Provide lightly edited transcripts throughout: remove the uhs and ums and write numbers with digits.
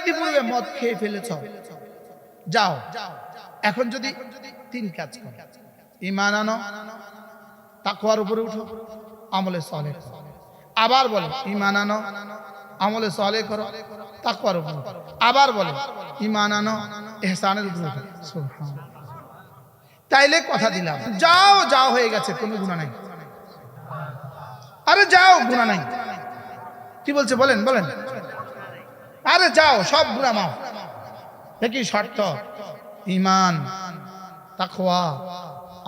ইতিপূর্বে মদ খেয়ে ফেলেছ, যাও এখন যদি 3 কাজ করো, ঈমান আনো, তাকওয়ার উপরে উঠো, আমলে সালেহ করো। আবার বলে ঈমান আনো, আমলে সালেহ করো, তাকওয়ার উপরে উঠো। আবার বলে ঈমান আনো, ইহসানের উপরে উঠো। সুবহানাল্লাহ। তাইলে কথা দিলাম, যাও যাও হয়ে গেছে, কোনো গুনাহ নাই। আরে যাও, গুনাহ নাই। কি বলছে বলেন বলেন? আরে যাও, সব গুনাহ মাফ। কি শর্ত? ঈমান, তাকওয়া,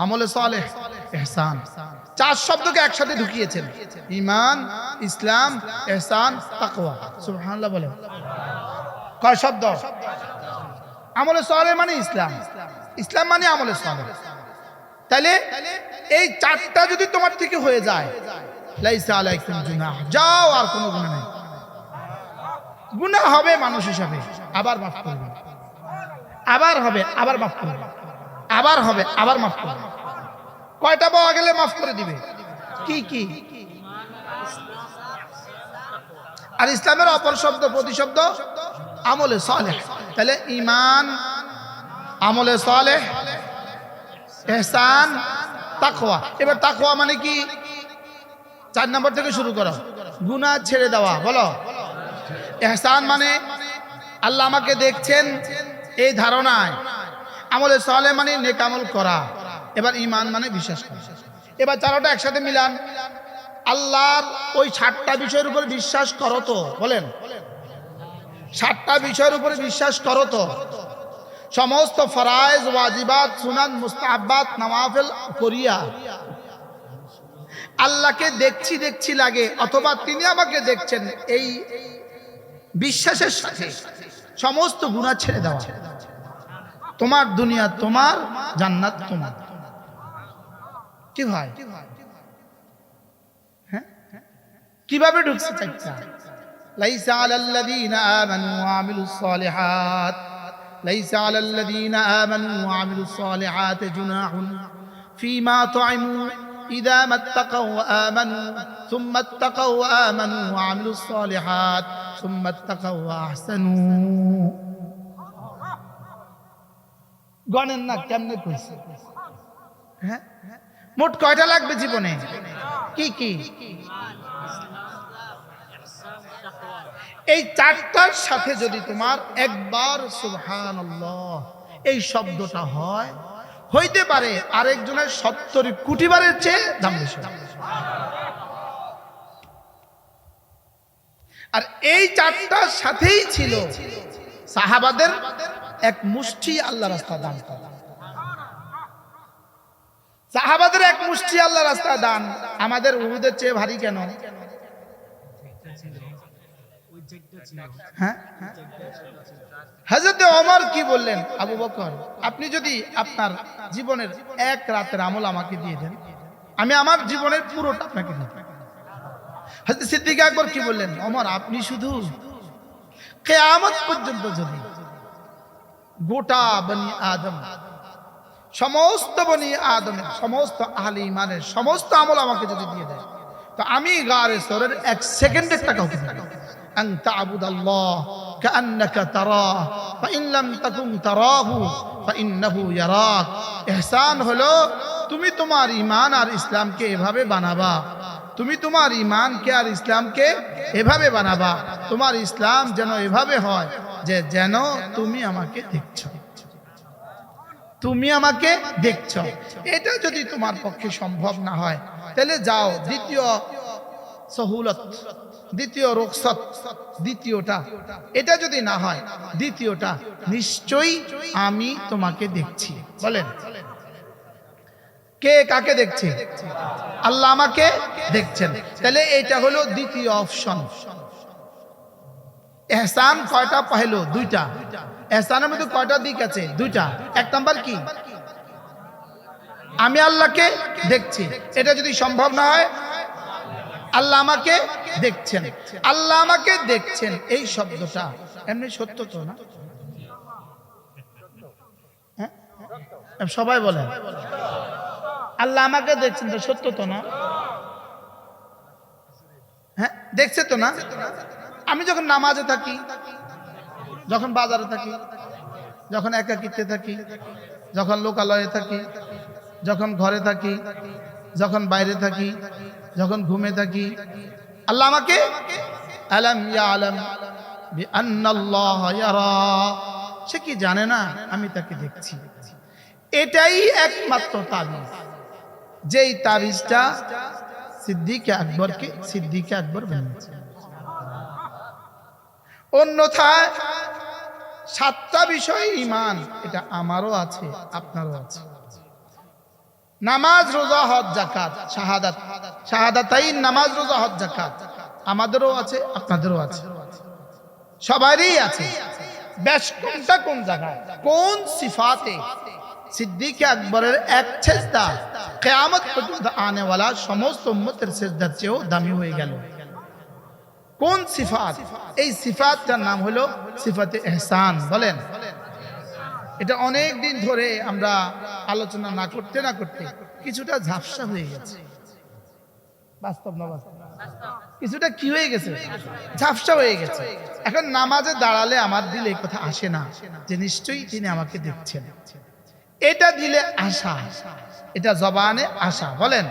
আমলে সালেহ, ইহসান। 4 শব্দকে একসাথে ঢুকিয়েছেন, ঈমান, ইসলাম, ইহসান, তাকওয়া। সুবহানাল্লাহ বলেন। কয় শব্দ? আমলে সালেহ মানে ইসলাম, ইসলাম মানে আমলে সালেহ। তাহলে এই 4টা যদি তোমার থেকে হয়ে যায়, লাইসা আলাইকুম জুনাহ, যাও, আর কোনো গুনাহ নাই। গুনাহ হবে মানুষ হিসাবে, আবার মাফ করবে, আবার হবে, আবার মাফ করবে, আবার হবে, আবার মাফ করবে। কয়টা পাওয়া গেলে মাফ করে দিবে? কি কি? আর ইসলামের অপর শব্দ, প্রতিশব্দ আমলে সালেহ। তাহলে ঈমান, আমলে সালেহ, ইহসান, তাকওয়া। এবার তাকওয়া মানে কি? 4 নম্বর থেকে শুরু করো, গুনাহ ছেড়ে দেওয়া। বলো। ইহসান মানে আল্লাহ আমাকে দেখছেন এই ধারণায়। আমলে সালেহ মানে নেক আমল করা। এবার ঈমান মানে বিশ্বাস করা। এবার 4টা একসাথে মিলান। আল্লাহর ওই 7টা বিষয়ের উপর বিশ্বাস করো তো, বলেন। 7টা বিষয়ের উপরে বিশ্বাস করো তো। সমস্ত ফরায়েজ, ওয়াজিবাত, সুনান, মুস্তাহাব্বাত, নওয়াফিল করিয়া আল্লাহকে দেখছি দেখছি লাগে, অথবা তিনি আমাকে দেখছেন, এই বিশ্বাসের সাথে সমস্ত গুনাহ ছেড়ে দেওয়া। তোমার দুনিয়া তোমার, জান্নাত তোমার। কি ভাই? হ্যাঁ, কিভাবে ঢুকছে? লাইসা আলাল্লাযীনা আমানু ওয়া আমিলুস সালিহাত, লাইসা আলাল্লাযীনা আমানু ওয়া আমিলুস সালিহাত জুনাহুন ফীমা তুইমু ইযা মাত্তাকাউ ওয়া আমানু সুম্মা ইত্তাকাউ ওয়া আমানু ওয়া আমিলুস সালিহাত সুম্মা ইত্তাকাউ ওয়া আহসানু। গণেন না কেমনে কইছে? হ্যাঁ, মোট কয়টা লাগবে জীবনে? কি কি? এই 4টার সাথে যদি তোমার একবার সুবহানাল্লাহ এই শব্দটা হয়, হইতে পারে আরেকজনের 70 কোটি বারের চেয়ে দাম বেশি। আর এই 4টার সাথেই ছিল সাহাবাদের এক মুষ্টি আল্লাহ রাস্তা দান করা। সাহাবাদের এক মুষ্টি আল্লাহ রাস্তা দান আমাদের উহুদের চেয়ে ভারী কেন? হ্যাঁ, হযরত ওমর কি বললেন? আবু বকর, আপনি যদি আপনার জীবনের 1 রাতের আমল আমাকে দিয়ে দেন, আমি আমার জীবনের পুরোটা আপনাকে দেব। হযরত সিদ্দিক আকবর কি বললেন? ওমর, আপনি শুধু কিয়ামত পর্যন্ত যদি গোটা বনি আদম, সমস্ত বনি আদমের, সমস্ত আহলে ঈমানের সমস্ত আমল আমাকে যদি দিয়ে দেয়, তো আমি গারে সরের 1 সেকেন্ডের টাকাও দিতে পারি। আন তা'বুদাল্লাহ কাআন্নাকা তারাহ ফাইন লাম তাকুন তারাহু ফাইন্নাহু ইয়ারাক। ইহসান হলো তুমি তোমার ঈমান আর ইসলামকে এভাবে বানাবা, তুমি তোমার ঈমানকে আর ইসলামকে এভাবে বানাবা, তোমার ইসলাম যেন এভাবে হয় যে যেন তুমি আমাকে দেখছো, তুমি আমাকে দেখছো। এটা যদি তোমার পক্ষে সম্ভব না হয়, তাহলে যাও দ্বিতীয় সহুলত, দ্বিতীয় রুখসত, দ্বিতীয়টা। এটা যদি না হয়, দ্বিতীয়টা, নিশ্চয়ই আমি তোমাকে দেখছি। বলেন, কে কাকে দেখছে? আল্লাহ আমাকে দেখছেন। তাহলে এটা হলো দ্বিতীয় অপশন। ইহসান কয়টা পাইলো? 2টা। ইহসানের মধ্যে কয়টা দিক আছে? 2টা। 1 নাম্বার কি? আমি আল্লাহকে দেখছি। এটা যদি সম্ভব না হয়, আল্লাহ আমাকে দেখছেন। আল্লাহ আমাকে দেখছেন এই শব্দটা এমনি সত্য তো না? হ্যাঁ, সবাই বলে আল্লাহ আমাকে দেখছেন, তো সত্য তো না? হ্যাঁ, দেখছে তো না? আমি যখন নামাজে থাকি, যখন বাজারে থাকি, যখন একাকিত্বে থাকি, যখন লোকালয়ে থাকি, যখন ঘরে থাকি, যখন বাইরে থাকি, যখন ঘুমে থাকি, আল্লাহ আমাকে আলাম ইয়ালাম বিআন্নাল্লাহ ইয়ারা, সে কি জানে না আমি তাকে দেখছি। এটাই একমাত্র তাবিজ, যেই তাবিজটা সিদ্দিক আকবরকে সিদ্দিক আকবর বানিয়েছে। অন্যথায় 7টা বিষয় ঈমান, এটা আমারও আছে আপনারও আছে। নামাজ, রোজা, হজ, যাকাত, শাহাদাত, শাহাদাতাইন, নামাজ, রোজা, হজ, যাকাত আমাদেরও আছে আপনাদেরও আছে, সবারই আছে। বেশকমটা কোন জায়গায়, কোন সিফাতে? সিদ্দিক আকবরের এক সেজদা কিয়ামত পর্যন্ত আনেওয়ালা সমস্ত উম্মতের সেজদার চেয়েও দামি হয়ে গেল। কোন সিফাত? এই সিফাতটার নাম হলো সিফাতে ইহসান। বলেন, এটা অনেক দিন ধরে আমরা আলোচনা না করতে না করতে কিছুটা ঝাপসা হয়ে গেছে। বাস্তব না বাস্তব? কিছুটা কি হয়ে গেছে? ঝাপসা হয়ে গেছে। এখন নামাজে দাঁড়ালে আমার দিলে এই কথা আসে না যে নিশ্চয়ই তিনি আমাকে দেখছেন। এটা দিলে আশা, এটা জবানে আশা। বলেন,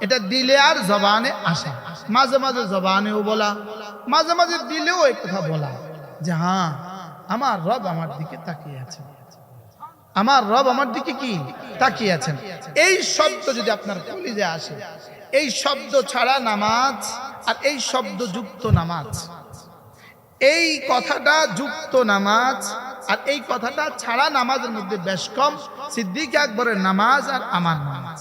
এটা দিলে আর জবানে আশা। মাঝে মাঝে জবানেও বলা, মাঝে মাঝে দিলেও এই কথা বলা যে হ্যাঁ, আমার রব আমার দিকে তাকিয়ে আছেন, আমার রব আমার দিকে কি তাকিয়ে আছেন। এই শব্দ যদি আপনার কলিজে আসে, এই শব্দ ছাড়া নামাজ আর এই শব্দ যুক্ত নামাজ, এই কথাটা যুক্ত নামাজ আর এই কথাটা ছাড়া নামাজের মধ্যে বেশ কম সিদ্দিক আকবরের নামাজ আর আমার নামাজ।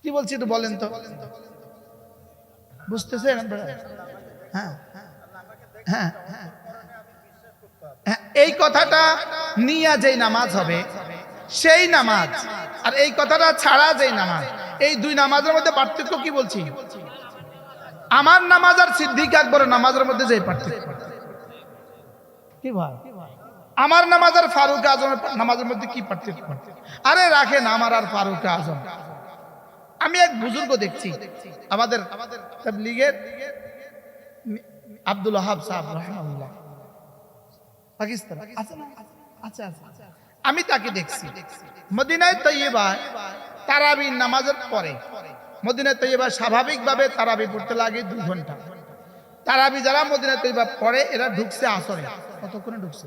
কি বলছি একটু বলেন তো, বুঝতেছেন? হ্যাঁ হ্যাঁ, এই কথাটা নিয়ে যেই নামাজ হবে সেই নামাজ, আর এই কথাটা ছাড়া যেই নামাজ, এই দুই নামাজের মধ্যে পার্থক্য কি বলছি? আমার নামাজ আর সিদ্দিক আকবরের নামাজের মধ্যে যে পার্থক্য, কি ভাই? আমার নামাজ আর ফারুক আজমের নামাজের মধ্যে কি পার্থক্য? আরে রাখেন আমার আর ফারুক আজম, আমি এক বুজুর্গ দেখছি আমাদের তাবলীগের আব্দুল ওয়াহাব সাহেব রাহিমাহুল্লাহ, পাকিস্তান আছে না? আচ্ছা আচ্ছা, আমি তাকে দেখছি মদিনায় তৈয়বায় তারাবি নামাজের পরে। মদিনায় তৈয়বা স্বাভাবিকভাবে তারাবি পড়তে লাগে 2 ঘন্টা। তারাবি যারা মদিনায় তৈয়বা পড়ে এরা ঢুকছে আসরে। কতক্ষণে ঢুকছে?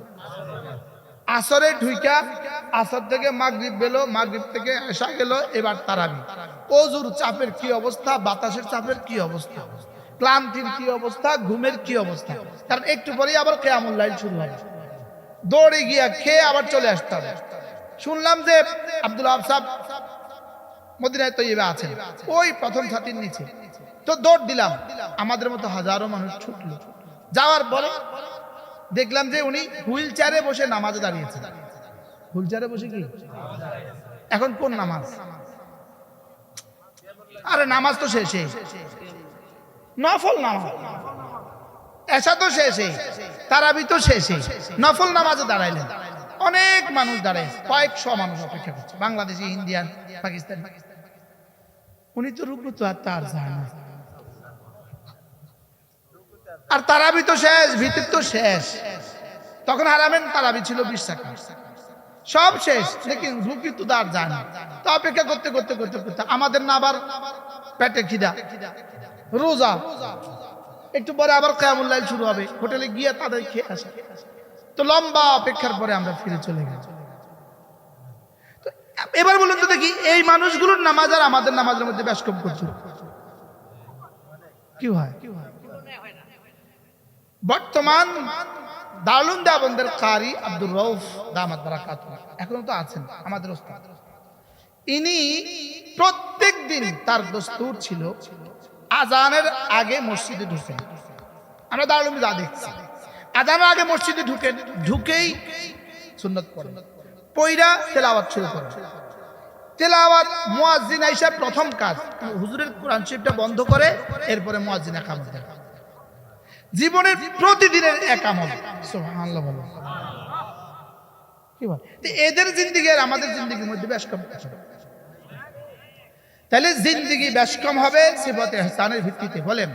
আসরে ঢুইকা, আসর থেকে মাগরিব গেল, মাগরিব থেকে এশা গেল, এবার তারাবি। ওজুর চাপের কি অবস্থা, বাতাসের চাপের কি অবস্থা, ক্লান্তির কি অবস্থা, ঘুমের কি অবস্থা। কারণ একটু পরেই আবার কিয়ামুল লাইল শুরু হবে, দৌড়ে গিয়া খেয়ে আবার চলে আসতে হবে। শুনলাম যে আব্দুল ওয়াহাব সাহেব মদিনায় তৈয়বা আছেন, ওই প্রথম ছাতির নিচে। তো দৌড় দিলাম, আমাদের মতো হাজারো মানুষ ছুটলো। যাওয়ার পরে দেখলাম যে উনি হুইল চেয়ারে বসে নামাজে দাঁড়িয়েছেন। হুইল চেয়ারে বসে কি? এখন কোন নামাজ? আরে নামাজ তো শেষে, নফল নামাজ, এশা তো শেষে, তারাবি তো শেষে, নফল নামাজে দাঁড়াইলেন। অনেক মানুষ দাঁড়ায়, কয়েকশো মানুষ অপেক্ষা করছে, বাংলাদেশি, ইন্ডিয়ান, পাকিস্তান। উনি তো রুকু তো আর তার যায় না, আর তারাবি তো শেষ, ভিতর তো শেষ। তখন হারামেন তারাবি ছিল 20 টাকা, সব শেষ, লেকিন রুকু তো আর যায় না। তো অপেক্ষা করতে করতে করতে করতে আমাদের না আবার পেটে খিদা, রোজা, একটু পরে আবার কিয়ামুল লাইল শুরু হবে, হোটেলে গিয়ে তাদের খেয়ে আসে। তো লম্বা অপেক্ষার পরে আমরা ফিরে চলে গেছি। এবার বলুন তো দেখি, এই মানুষগুলোর নামাজ আর আমাদের নামাজের মধ্যে বেশ কম করছে কি হয়? বর্তমান দারুল দেওবন্দের কারি আব্দুর রউফ দামাত বারাকাতুহু এখনো তো আছেন আমাদের ওস্তাদ। ইনি প্রত্যেক দিন তার দস্তুর ছিল আজানের আগে মসজিদে ঢুকেন। আমরা দারুল যা দেখছি, আজানের আগে মসজিদে ঢুকেই সুন্নত পড়েন, পয়রা তেলাওয়াত শুরু করেন। তেলাওয়াত মুয়াজ্জিন আইসা প্রথম কাজ হুজুরের কোরআন শরীফটা বন্ধ করে এরপরে মুয়াজ্জিন ইকামত দেন। জীবনের প্রতিদিনের এক আমল, সুবহানাল্লাহ বলো কি বল। এদের জিন্দেগি আর আমাদের জিন্দেগির মধ্যে বেশ কম কিছু, তাহলে জিন্দেগি বেশ কম হবে সিফাতে ইহসানের ভিত্তিতে। বলেন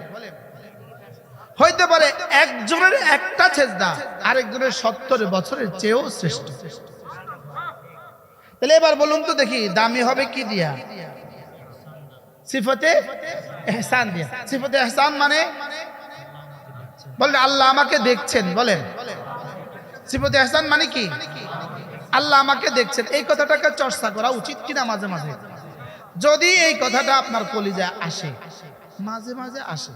হইতে পারে একজনের একটা সেজদা আরেকজনের 70 বছরের চেয়েও শ্রেষ্ঠ। তাহলে এবার বলুন তো দেখি দামি হবে কি দিয়া? সিফতে ইহসান দিয়া। সিফতে ইহসান মানে বলেন আল্লাহ আমাকে দেখছেন, বলেন সিফতে ইহসান মানে কি? আল্লাহ আমাকে দেখছেন। এই কথাটাকে চর্চা করা উচিত কিনা মাঝে মাঝে? যদি এই কথাটা আপনার কলিজায় আসে, মাঝে মাঝে আসে,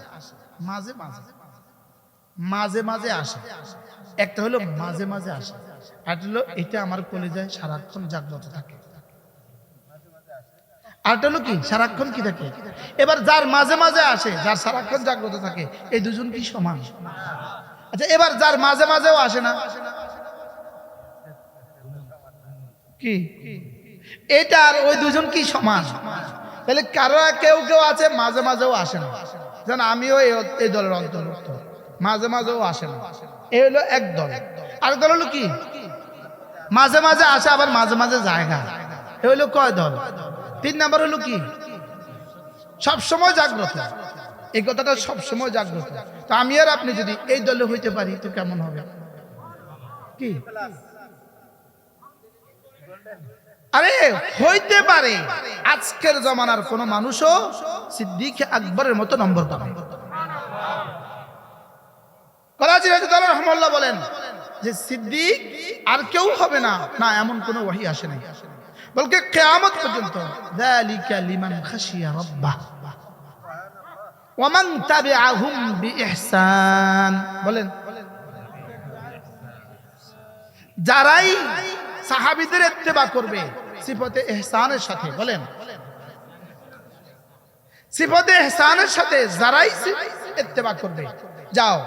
মাঝে মাঝে মাঝে মাঝে আসে, একটা হলো মাঝে মাঝে আসে, আর হলো এটা আমার কলিজায় সারাক্ষণ জাগ্রত থাকে। আরটা হলো কি সারাক্ষণ কি থাকে? এবার যার মাঝে মাঝে আসে, যার সারাক্ষণ জাগ্রত থাকে, এই দুজন কি সমান? আচ্ছা, এবার যার মাঝে মাঝেও আসে না, কি এটা আর ওই দুজন কি সমান? তাহলে কারো কেউ কেউ আছে মাঝে মাঝেও আসে না, যেন আমিও এই দলের অন্তর্ভুক্ত, মাঝে মাঝেও আসে না। এই হলো এক দল। আর দল হলো কি মাঝে মাঝে আসে আবার মাঝে মাঝে জায়গা। এই হলো কয় দল? 3 নাম্বার হলো কি সবসময় জাগ্রত। এই কথাটা সবসময় জাগ্রত। তো আমি আর আপনি যদি এই দলে হইতে পারি তো কেমন হবে? কি আরে হইতে পারে আজকের জমানার কোন মানুষও সিদ্দিক আকবরের মতো নম্বর পাবে। করাচি রাদিয়াল্লাহু রাহমাহুল্লাহ বলেন যে সিদ্দিক আর কেউ হবে না, না এমন কোন ওহী আসে নাই, বলকে কিয়ামত পর্যন্ত যালিকা লিমান খাশিয়া রাব্বাহ ওয়া মান তাবিআহুম বিইহসান। বলেন যারাই সাহাবীদের ইত্তেবা করবে সিফতে ইহসানের সাথে, বলেন সিফতে ইহসানের সাথে যারাই ইত্তেবা করবে, যাও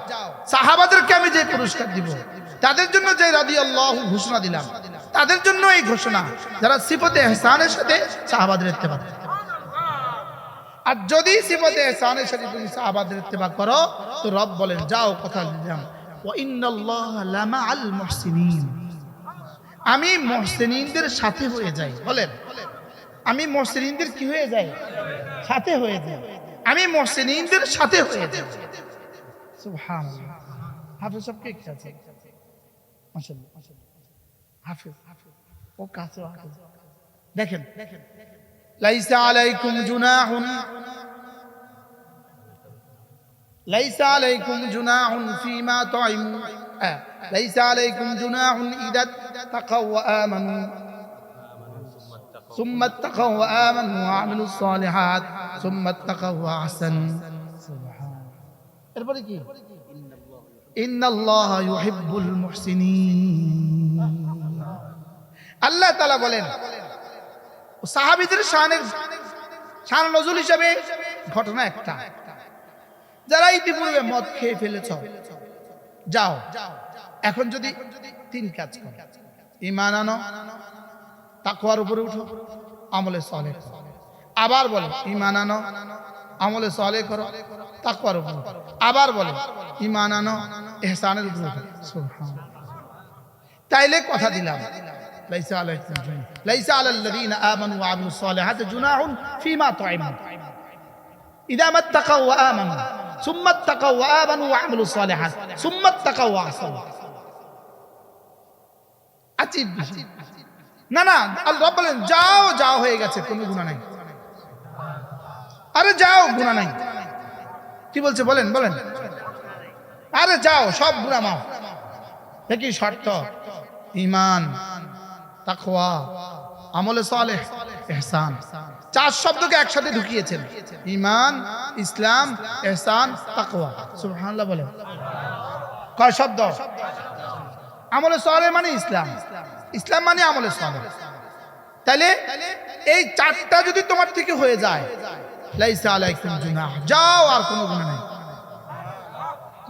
সাহাবাদেরকে আমি যে পুরস্কার দিব, তাদের জন্য যে রাদিয়াল্লাহু ঘোষণা দিলাম, তাদের জন্য এই ঘোষণা যারা সিফতে ইহসানের সাথে সাহাবাদের ইত্তেবা করে। আর যদি সিফতে ইহসানের সাথে তুমি সাহাবাদের ইত্তেবা করো তো রব বলেন যাও কথা দিলাম ওয়া ইন্নাল্লাহা লামাআল মুহসিনিন, আমি মুহসিনিনদের সাথে হয়ে যাই। বলেন আমি মুহসিনিনদের কি হয়ে যাই? সাথে হয়ে যাই। আমি মুহসিনিনদের সাথে হয়ে যাই। সুবহানাল্লাহ। হাফেজ সাহেব কে আছে? মাশাআল্লাহ হাফেজ ও কাছে হাফেজ। দেখেন লাইসা আলাইকুম জুনাহুন, লাইসা আলাইকুম জুনাহুন ফিমা তাইমু, লাইসা আলাইকুম জুনাহুন ইদা তাকাউ ওয়া আমানু সুম্মা তাকাউ ওয়া আমানু ওয়া আমিলুস সালিহাত সুম্মা তাকাউ ওয়া আহসানু। সুবহানাল্লাহ। এরপরে কি? ইন্নাল্লাহা ইউহিব্বুল মুহসিনিন। আল্লাহ তাআলা বলেন সাহাবীদের শান নজুল হিসেবে ঘটনা একটা, যারা ইতিপূর্বে মদ খেয়ে ফেলেছ, যাও এখন যদি 3 কাজ করো, ঈমান আনো, তাকওয়ার উপরে উঠো, আমলে সালেহ করো। আবার বলে ঈমান আনো, আমলে সালেহ করো, তাকওয়ার উপরে উঠো। আবার বলে ঈমান আনো, ইহসানের উপরে উঠো। সুবহানাল্লাহ। তাইলে কথা দিলাম লাইসা আলাইকুম জুনাহ, লাইসা আলাল লাযিনা আমানু ওয়া আমিলুস সালিহাতি জুনাহুন ফিমা তুইমু ইযা মাত্তাকাউ ওয়া আমানু সুম্মা তাকাউ ওয়া আমানু ওয়া আমিলুস সালিহাত সুম্মা তাকাউ ওয়া আহসানু। আচিব না না, আল্লাহ বলেন যাও যাও হয়ে গেছে, কোনো গুনাহ নাই। আরে যাও গুনাহ নাই। কি বলছে বলেন বলেন, আরে যাও সব গুনাহ মাফ। দেখি শর্ত ঈমান, তাকওয়া, আমলে সালেহ, ইহসান। 4 শব্দকে একসাথে ঢুকিয়েছেন, ঈমান, ইসলাম, ইহসান, তাকওয়া। সুবহানাল্লাহ বলেন। কয় শব্দ? আমলে সালেহ মানে ইসলাম, ইসলাম মানে আমলে সালেহ। তাইলে এই 4টা যদি তোমার থেকে হয়ে যায়, লাইসা আলাইকুম জুনাহ, যাও আর কোনো গুনাহ নাই।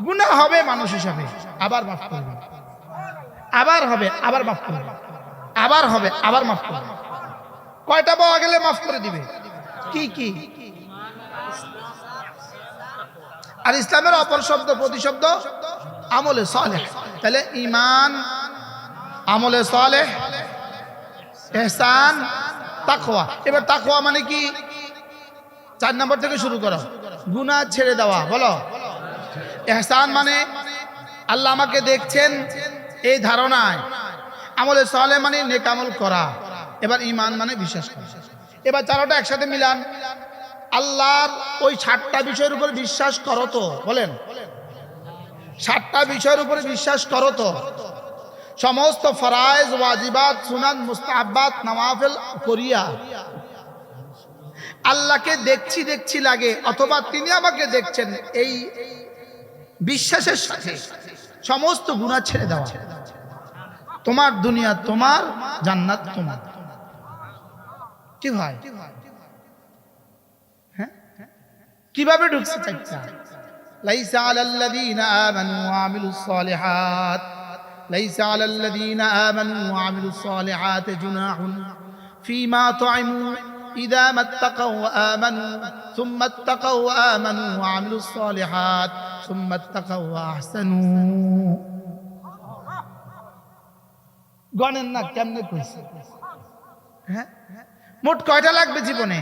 গুনাহ হবে মানুষ হিসাবে, আবার মাফ করবে, আবার হবে আবার মাফ করবে, আবার হবে আবার মাফ করবে। কয়টা পাওয়া গেলে মাফ করে দিবে? কি কি? আর ইসলামের অপর শব্দ প্রতিশব্দ আমলে সালেহ। তাহলে ঈমান, আমলে সালেহ, ইহসান, তাকওয়া। এবার তাকওয়া মানে কি? 4 নম্বর থেকে শুরু করো। গুনাহ ছেড়ে দেওয়া, বলো ইহসান মানে আল্লাহ আমাকে দেখছেন এই ধারণায়, আমলে সালেহ মানে নেক আমল করা, এবার ঈমান মানে বিশ্বাস করা। এবার চারটা একসাথে মিলান। আল্লাহর ওই 7টা বিষয়ের উপর বিশ্বাস করো তো, বলেন 7টা বিষয়ের উপরে বিশ্বাস করো তো। সমস্ত ফরায়েজ, ওয়াজিবাত, সুনান, মুস্তাহাব্বাত, নওয়াফিল করিয়া আল্লাহকে দেখছি দেখছি লাগে, অথবা তিনি আমাকে দেখছেন, এই বিশ্বাসের সাথে সমস্ত গুনাহ ছেড়ে দেওয়া। তোমার দুনিয়া তোমার, জান্নাত তোমার। কি ভাই, হ্যাঁ কিভাবে ঢুকছে চাইটা? লাইসা আলাল্লাযীনা আমানু ওয়া আমিলুস সালিহাত, লাইসা আলাল্লাযীনা আমানু ওয়া আমিলুস সালিহাত জুনাহুন ফীমা তু'ইমু ইযা মাত্তাকাউ ওয়া আমানু সুম্মা ইত্তাকাউ ওয়া আমানু ওয়া আমিলুস সালিহাত সুম্মা ইত্তাকাউ ওয়া আহসানু। গণেন না কেমনে কইছে? হ্যাঁ, মোট কয়টা লাগবে জীবনে?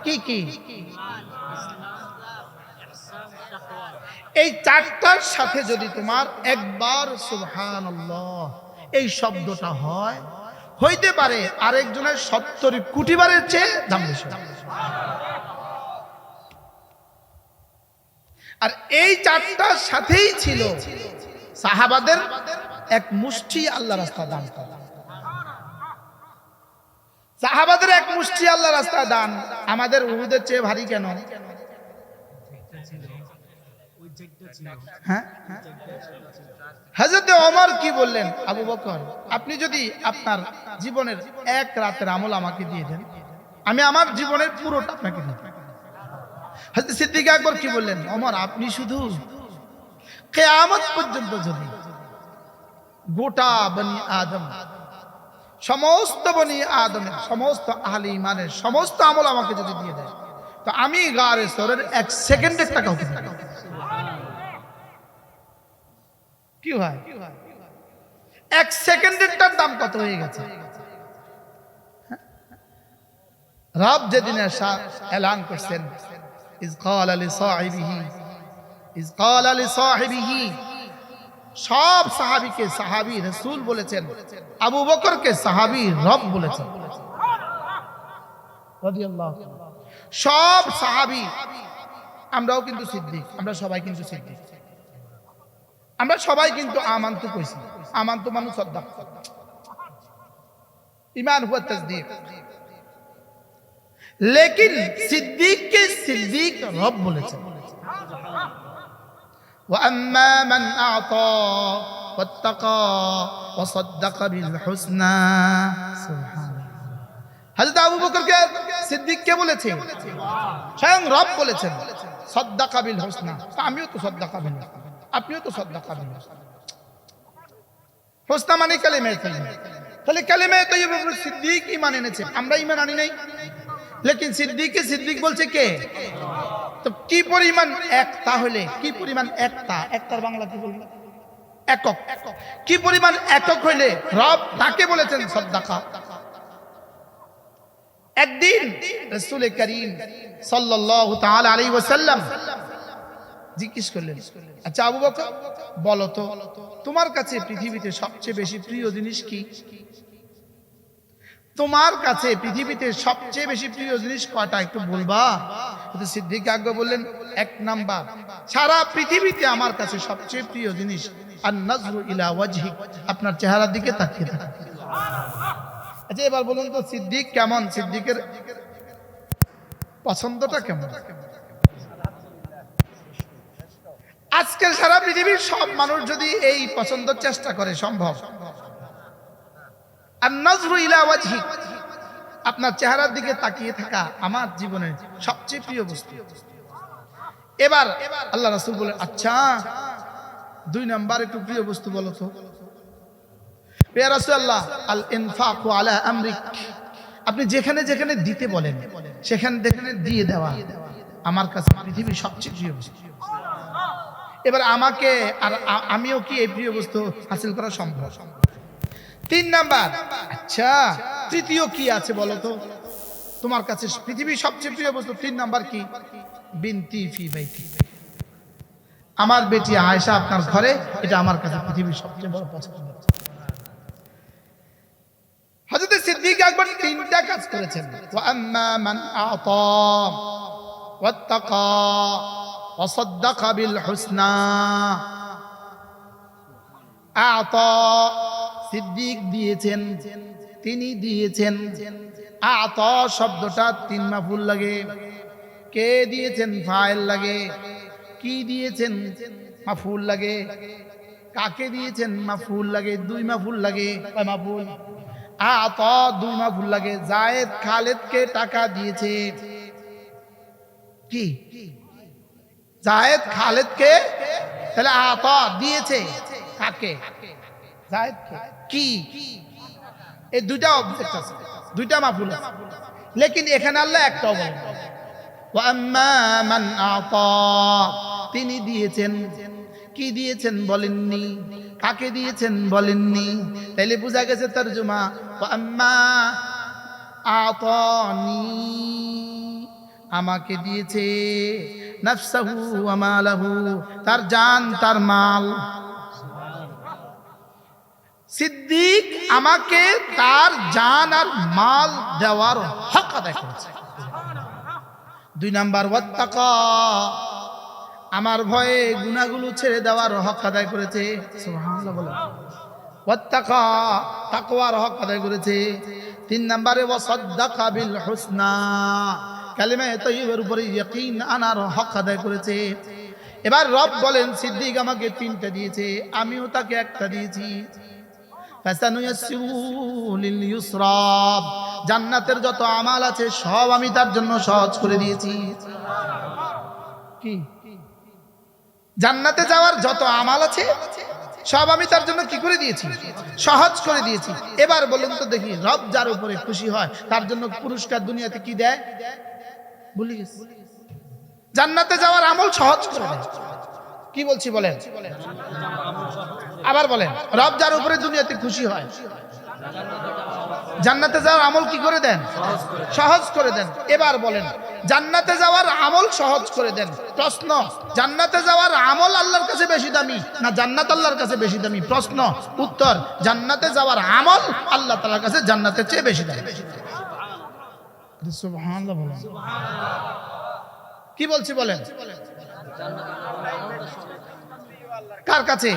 কি কি? এই 4টার সাথে যদি তোমার একবার সুবহানাল্লাহ এই শব্দটা হয়, হইতে পারে আরেকজনের 70 কোটি বারের চেয়ে দাম বেশি। আর এই 4টার সাথেই ছিল সাহাবাদের এক মুষ্টি আল্লাহ রাস্তা দান করা। সাহাবাদের এক মুষ্টি আল্লাহ রাস্তা দান আমাদের উহুদের চেয়ে ভারী কেন? হ্যাঁ, হযরত ওমর কি বললেন? আবু বকর, আপনি যদি আপনার জীবনের এক রাতের আমল আমাকে দিয়ে দেন, আমি আমার জীবনের পুরোটা আপনাকে দিব। হযরত সিদ্দিক আকবর কি বললেন? ওমর, আপনি শুধু কিয়ামত পর্যন্ত যদি গোটা বনি আদম, সমস্ত বনি আদমের, সমস্ত আহলে ঈমানের সমস্ত আমল আমাকে যদি দিয়ে দেয়, তো আমি গারে সরের 1 সেকেন্ডের টাকা হতে পারি। কি হয়? 1 সেকেন্ডের দাম কত হয়ে গেছে? রব যেদিন এলান করছেন, ইজ ক্বালা লিসাহিবিহি, সব সাহাবীকে সাহাবী রাসূল বলেছেন, আবু বকরকে সাহাবী রব বলেছেন রাদিয়াল্লাহু। সব সাহাবী, আমরাও কিন্তু সিদ্দিক, আমরা সবাই কিন্তু সিদ্দিক, আমরা সবাই কিন্তু আমান্তু কইছি। আমান্তু মানে সাদ্দাক, ঈমান হুয়া তাসদীক। লেকিন সিদ্দিককে সিদ্দিক রব বলেছেন। وأما من أعطى واتقى وصدق بالحسنى سبحان الله। হযরত আবু বকরকে সিদ্দিক কে বলেছে? স্বয়ং রব বলেছেন, সাদ্দাকা বিল হুসনা। আমিও তো সাদ্দাকা বিল হুসনা, আপনিও তো সাদ্দাকা বিল হুসনা। হুসনা মানে কালিমা তাইয়্যিবা। তাহলে কালিমা তাইয়্যিবা সিদ্দিক ঈমান এনেছে, আমরা ঈমান আনি নাই। লেকিন সিদ্দিককে সিদ্দিক বলছে কে? তো কি পরিমাণ এক? তাহলে কি পরিমাণ একটা? একটার বাংলা কি বলবো? একক। কি পরিমাণ একক হইলে রব তাকে বলেছেন সাদ্দাকা। একদিন রাসূল করিম সাল্লাল্লাহু তাআলা আলাইহি ওয়াসাল্লাম জিজ্ঞেস করলেন, আচ্ছা আবু বকর, বলো তো তোমার কাছে পৃথিবীতে সবচেয়ে বেশি প্রিয় জিনিস কি? তোমার কাছে পৃথিবীতে সবচেয়ে বেশি প্রিয় জিনিস কয়টা একটু বলবা? সিদ্দিক আকবর বললেন, 1 নাম্বার, সারা পৃথিবীতে আমার কাছে সবচেয়ে প্রিয় জিনিস আন-নাজরু ইলা ওয়াজহিক, আপনার চেহারার দিকে তাকিয়ে থাকা। আচ্ছা এবার বলুন তো সিদ্দিক কেমন? সিদ্দিকের পছন্দটা কেমন? আজকের সারা পৃথিবীর সব মানুষ যদি এই পছন্দের চেষ্টা করে, সম্ভব? আন-নাজরু ইলা ওয়াজহিক, আপনার চেহারার দিকে তাকিয়ে থাকা আমার জীবনের সবচেয়ে প্রিয় বস্তু। এবার আল্লাহ রাসূল বলেন, আচ্ছা 2 নাম্বার একটু প্রিয় বস্তু বলো তো। ইয়া রাসূলুল্লাহ, আল ইনফাকু আলা আমরিক, আপনি যেখানে যেখানে দিতে বলেন সেখানে যেখানে দিয়ে দেওয়া আমার কাছে পৃথিবীর সবচেয়ে প্রিয় বস্তু। এবার আমাকে আর আমিও কি এই প্রিয় বস্তু হাসিল করা সম্ভব? 3 নাম্বার, আচ্ছা তৃতীয় কি আছে বলো তো তোমার কাছে পৃথিবীর সবচেয়ে প্রিয় বস্তু? 3 নাম্বার কি? বিনতি ফি বাইতি, আমার বেটি আয়েশা আপনার ঘরে, এটা আমার কাছে পৃথিবীর সবচেয়ে বড় পছন্দ। হযরত সিদ্দিক আকবর তিনটা কাজ করেছেন। ওয়া আম্মা মান আতা ওয়াত্তাকা ওয়া সাদ্দাকা বিল হুসনা। আতা সিদ্দিক দিয়েছেন, তিনি দিয়েছেন। আতা শব্দটা তিন মাফুল লাগে। কে দিয়েছেন ফাইল লাগে, কি দিয়েছেন মাফুল লাগে, কাকে দিয়েছেন মাফুল লাগে, দুই মাফুল লাগে। কয় মাফুল? আতা দুই মাফুল লাগে। জায়েদ খালেদকে টাকা দিয়েছে। কি? জায়েদ খালেদকে, তাহলে আতা দিয়েছে কাকে? জায়েদকে। কি? এই দুইটা অবজেক্ট আছে, দুইটা মাফুল আছে, লেকিন এখানে আল্লাহ একটাও বলেন। ওয়া আম্মা মান আতা, তিনি দিয়েছেন। কি দিয়েছেন বলেননি, কাকে দিয়েছেন বলেননি। তাইলে বোঝা গেছে তরজমা ওয়া আম্মা আতানি, আমাকে দিয়েছে। নাফসাহু ওয়া মালাহু, তার জান তার মাল। সিদ্দিক আমাকে তার জান আর মাল দেওয়ার হক আদায় করেছে। দুই নাম্বার ওয়াত্তাকা, আমার ভয়ে গুনাহগুলো ছেড়ে দেওয়ার হক আদায় করেছে। সুবহানাল্লাহ বলেন। ওয়াত্তাকা, তাকওয়ার হক আদায় করেছে। তিন নম্বরে ওয়াসাদ্দাকা বিল হুসনা, কালিমায়ে তাইয়্যিবার উপরে ইয়াকিন আনার হক আদায় করেছে। এবার রব বলেন সিদ্দিক আমাকে তিনটা দিয়েছে, আমিও তাকে একটা দিয়েছি। ফাসানুয়াসসিরু লিল ইউসরা, জান্নাতের যত আমাল আছে সব আমি তার জন্য সহজ করে দিয়েছি। কি? জান্নাতে যাওয়ার যত আমাল আছে সব আমি তার জন্য কি করে দিয়েছি? সহজ করে দিয়েছি। এবার বলুন তো দেখি, রব যার উপরে খুশি হয় তার জন্য পুরস্কার দুনিয়াতে কি দেয়? ভুলে গেছি। জান্নাতে যাওয়ার আমল সহজ করে দেয়। কি বলছি বলেন? আবার বলেন, রব যার উপরে দুনিয়াতে খুশি হয় জান্নাতে যাওয়ার আমল কি করে দেন? সহজ করে দেন। এবার বলেন, জান্নাতে যাওয়ার আমল সহজ করে দেন। প্রশ্ন, জান্নাতে যাওয়ার আমল আল্লাহর কাছে বেশি দামি না জান্নাত আল্লাহর কাছে বেশি দামি? প্রশ্ন, উত্তর, জান্নাতে যাওয়ার আমল আল্লাহ তাআলার কাছে জান্নাতের চেয়ে বেশি দামি। সুবহানাল্লাহ বলেন। কি বলছি বলেন? কার কাছে?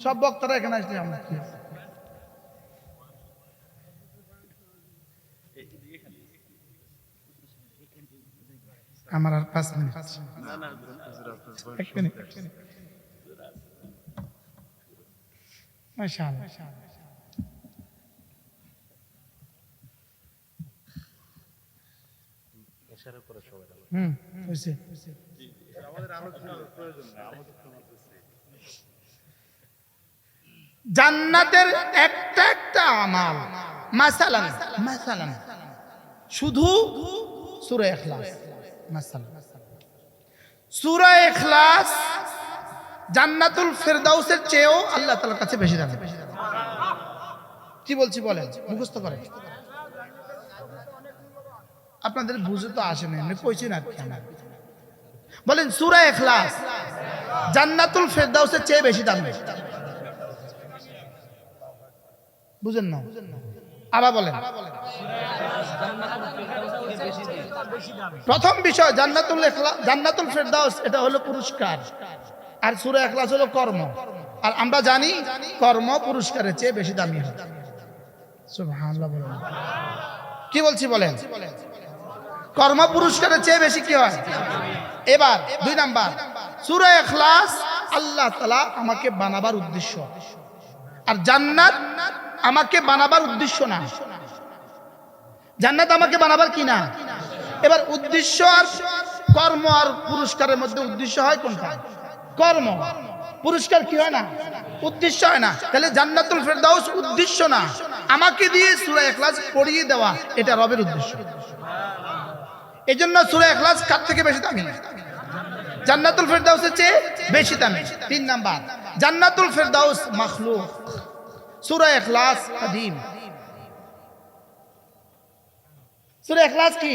সব বক্তারা এখানে আসলে আমার আর 5 মিনিট, 1 মিনিট। মাশাআল্লাহ। জান্নাতের একটা একটা আমাল, মাসালান শুধু সূরা ইখলাস, সূরা ইখলাস জান্নাতুল ফেরদাউসের চেয়েও আল্লাহ তাআলার কাছে বেশি দামি। কি বলছি বলেন? মুখস্থ করেন। আপনাদের বুঝে তো আসে না, এমনি কইছি না কেন? বলেন, সূরা ইখলাস জান্নাতুল ফেরদাউসের চেয়ে বেশি দামি। বুঝেন না? আবার বলেন। প্রথম বিষয়, জান্নাতুল ফেরদাউস এটা হলো পুরস্কার, আর সূরা ইখলাস হলো কর্ম। আর আমরা জানি কর্ম পুরস্কারের চেয়ে বেশি দামি হয়। সুবহানাল্লাহ বলেন। কি বলছি বলেন? কর্ম পুরস্কারের চেয়ে বেশি কি হয়? এবার 2 নাম্বার, সূরা ইখলাস আল্লাহ তাআলা আমাকে বানাবার উদ্দেশ্য, আর জান্নাত আমাকে বানাবার উদ্দেশ্য না। জান্নাত আমাকে বানাবার কি না? এবার উদ্দেশ্য আর কর্ম আর পুরস্কারের মধ্যে উদ্দেশ্য হয় কোনটা? কর্ম। পুরস্কার কি হয় না? উদ্দেশ্য হয় না। তাহলে জান্নাতুল ফেরদাউস উদ্দেশ্য না, আমাকে দিয়ে সূরা ইখলাস পড়িয়ে দেওয়া এটা রবের উদ্দেশ্য। এজন্য সূরা ইখলাস কার থেকে বেশি দামি? জান্নাতুল ফেরদাউসের চেয়ে বেশি দামি। 3 নাম্বার, জান্নাতুল ফেরদাউস মাখলুক, সূরা ইখলাস কাদিম। সূরা ইখলাস কি?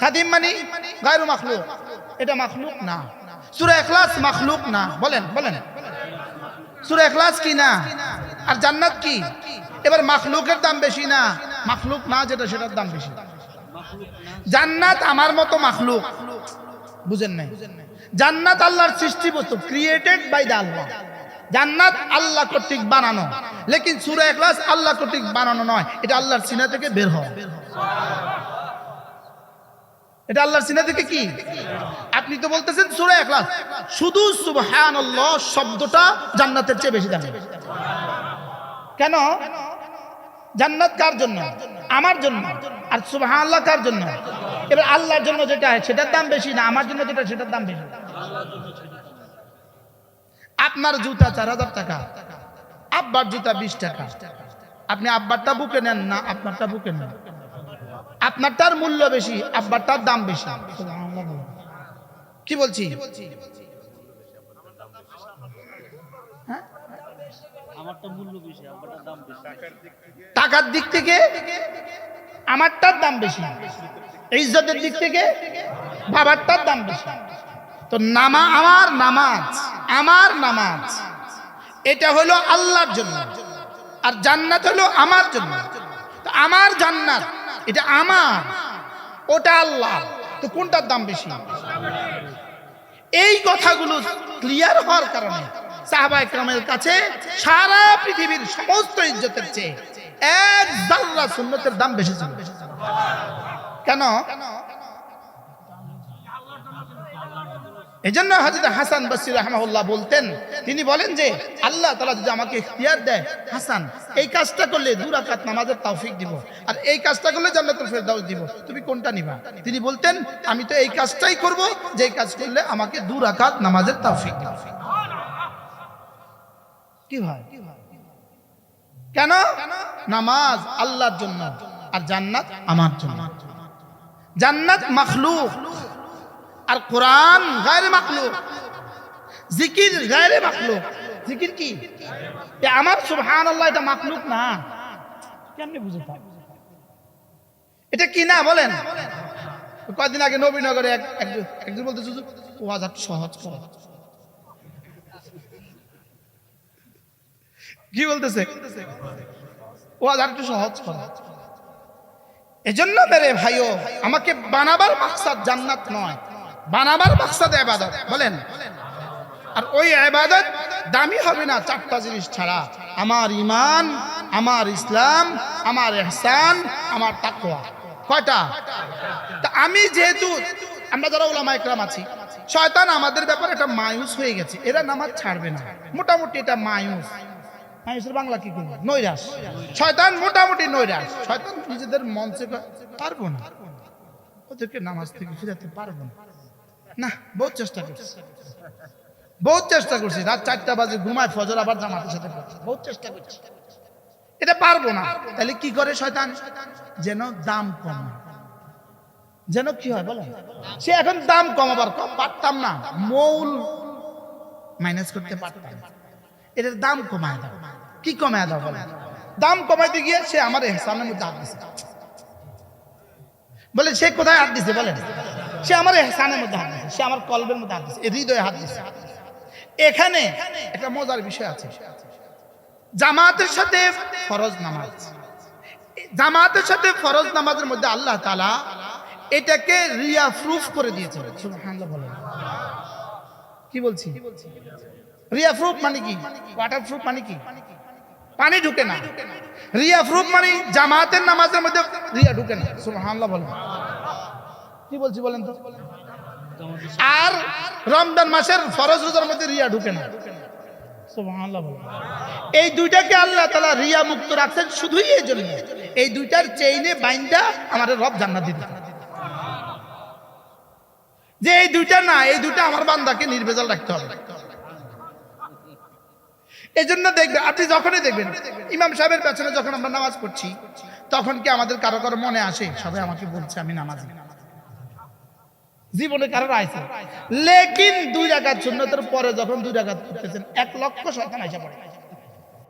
কাদিম মানে গায়রু মাখলুক, এটা মাখলুক না। সূরা ইখলাস মাখলুক না, বলেন বলেন। সূরা ইখলাস কি না? আর জান্নাত কি? এবার মাখলুকের দাম বেশি না, মাখলুক না যেটা সেটার দাম বেশি। জান্নাত আমার মতো মাখলুক, বুঝেন নাই? জান্নাত আল্লাহর সৃষ্টি বস্তু, ক্রিয়েটেড বাই দ্য আল্লাহ। জান্নাত আল্লাহ কর্তৃক বানানো, লেকিন সূরা ইখলাস আল্লাহ কর্তৃক বানানো নয়, এটা আল্লাহর সিনা থেকে বের হয়। এটা আল্লাহর সিনা থেকে কি? আপনি তো বলতেছেন সূরা ইখলাস, শুধু সুবহানাল্লাহ শব্দটা জান্নাতের চেয়ে বেশি দামি। কেন? জান্নাত কার জন্য? আমার জন্য। আর সুবহানাল্লাহ কার জন্য? এবার আল্লাহর জন্য যেটা সেটার দাম বেশি না আমার জন্য যেটা সেটার দাম বেশি? আপনার জুতা 4000 টাকা, আব্বার জুতা 20 টাকা। আপনি আব্বারটা বুকে নেন না আপনারটা বুকে নেন? আপনারটার মূল্য বেশি, আব্বারটার দাম বেশি। কি বলছি? হ্যাঁ, আমারটা মূল্য বেশি, আব্বাটার দাম বেশি। টাকার দিক থেকে আমারটার দাম বেশি, ইজ্জতের দিক থেকে বাবারটার দাম বেশি। তো আমার নামাজ এটা হলো আল্লাহর জন্য, আর জান্নাত হলো আমার জন্য। তো আমার জান্নাত এটা আমার, ওটা আল্লাহ, তো কোনটার দাম বেশি? এই কথাগুলো ক্লিয়ার হওয়ার কারণে সাহাবায়ে কেরামের কাছে সারা পৃথিবীর সমস্ত ইজ্জতের চেয়ে এক যাররা সুন্নতের দাম বেশি ছিল। কেন? এজন্য হযরত হাসান বসরি রাহিমাহুল্লাহ বলতেন, তিনি বলেন যে আল্লাহ তাআলা যদি আমাকে ইখতিয়ার দেয়, হাসান এই কাজটা করলে 2 রাকাত নামাজের তৌফিক দিব, আর এই কাজটা করলে জান্নাতুল ফেরদাউস দিব, তুমি কোনটা নিবা? তিনি বলতেন আমি তো এই কাজটাই করব যে কাজ করলে আমাকে 2 রাকাত নামাজের তৌফিক দিবে। কি ভাই? কেন? নামাজ আল্লাহর জন্য আর জান্নাত আমার জন্য। জান্নাত মাখলুক আর কোরআন গায়রে মাখলুক, জিকির গায়রে মাখলুক। জিকির কি? আমার সুবহানাল্লাহ এটা মাখলুক না। কেমনে বুঝতে? এটা কি না বলেন? কয়েকদিন আগে নবীনগরে একজন বলতে ওয়াজ একটু সহজ করো। কি বলতেছে? ওয়াজ একটু সহজ করো। এজন্য মেরে ভাইও, আমাকে বানাবার মাকসাদ জান্নাত নয়, বানাবার মাকসাদ ইবাদত, বলেন। আর ওই ইবাদত দামি হবে না 4টা জিনিস ছাড়া: আমার ঈমান, আমার ইসলাম, আমার ইহসান, আমার তাকওয়া। কয়টা? তা আমি যেহেতু আমরা যারা উলামায়ে কেরাম আছি, শয়তান আমাদের ব্যাপারে একটা মায়ুস হয়ে গেছে, এরা নামাজ ছাড়বে না, মোটামুটি এটা মায়ুস। মায়ুসের বাংলা কি করবে? নৈরাশ। শয়তান মোটামুটি নৈরাশ। শয়তান নিজেদের মন থেকে পারবো না, ওদেরকে নামাজ থেকে ফিরাতে পারবো না। না, বহুত চেষ্টা করছি, রাত 4টা বাজে ঘুমায়, ফজর আবার জামাতের সাথে পড়ছি, বহুত চেষ্টা করছি, এটা পারবো না। তাহলে কি করে শয়তান? যেন দাম কমায়। যেন কি হয় বলেন? সে এখন দাম কমাবার, পারতাম না, মৌল মাইনাস করতে পারতাম, এটার দাম কমায় দাও। কি কমায় দাও বলেন? দাম কমাইতে গিয়ে সে আমার ইহসানের মধ্যে হাত দিছে। বলে সে কোথায় হাত দিছে বলেন? সে আমার ইহসানের মধ্যে হাত দিছে, সে আমার কলবের মধ্যে হাত দিছে, হৃদয়ে হাত দিছে। এখানে একটা মজার বিষয় আছে। জামাতের সাথে ফরজ নামাজ, জামাতের সাথে ফরজ নামাজের মধ্যে আল্লাহ তাআলা এটাকে রিয়া প্রুফ করে দিয়েছেন। সুবহানাল্লাহ বলেন। কি বলছি? রিয়া প্রুফ মানে কি? ওয়াটার প্রুফ মানে কি? পানি ঢুকে না। রিয়া প্রুফ মানে জামাতের নামাজের মধ্যে রিয়া ঢুকে না। সুবহানাল্লাহ বলেন। কি বলছি বলেন তো? আর রমজান মাসের ফরজ রোজার মধ্যে রিয়া ঢুকে না। সুবহানাল্লাহ বলেন। এই দুইটাকে আল্লাহ তাআলা রিয়া মুক্ত রাখছেন শুধুই এই জন্য, এই দুইটার চেইনে বাইন্দা আমাদের রব জান্নাত দিতে, যে এই দুইটা না, এই দুইটা আমার বান্দাকে নির্ভেজাল রাখতে হবে। এই জন্য দেখবেন, আপনি যখনই দেখবেন ইমাম সাহেবের পেছনে যখন আমরা নামাজ পড়ছি, তখন কি আমাদের কারো কারো মনে আসে সবাই আমাকে বলছে আমি নামাজি? জীবনে কারোর আইছে? লেকিন 2 রাকাত সুন্নতের পরে যখন 2 রাকাত পড়তেছেন 1 লক্ষ শয়তান এসে পড়ে।